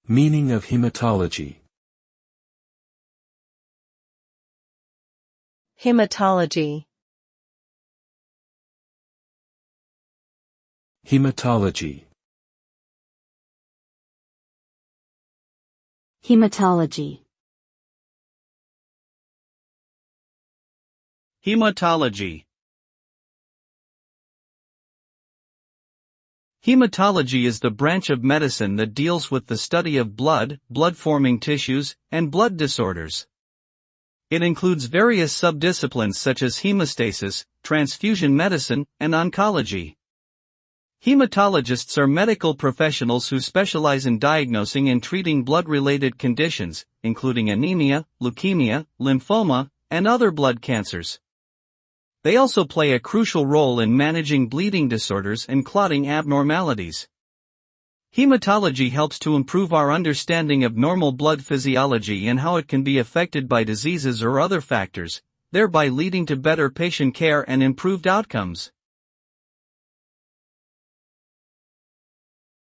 Meaning of hematology. Hematology. Hematology. Hematology. Hematology. Hematology is the branch of medicine that deals with the study of blood, blood-forming tissues, and blood disorders. It includes various subdisciplines such as hemostasis, transfusion medicine, and oncology. Hematologists are medical professionals who specialize in diagnosing and treating blood-related conditions, including anemia, leukemia, lymphoma, and other blood cancers. They also play a crucial role in managing bleeding disorders and clotting abnormalities. Hematology helps to improve our understanding of normal blood physiology and how it can be affected by diseases or other factors, thereby leading to better patient care and improved outcomes.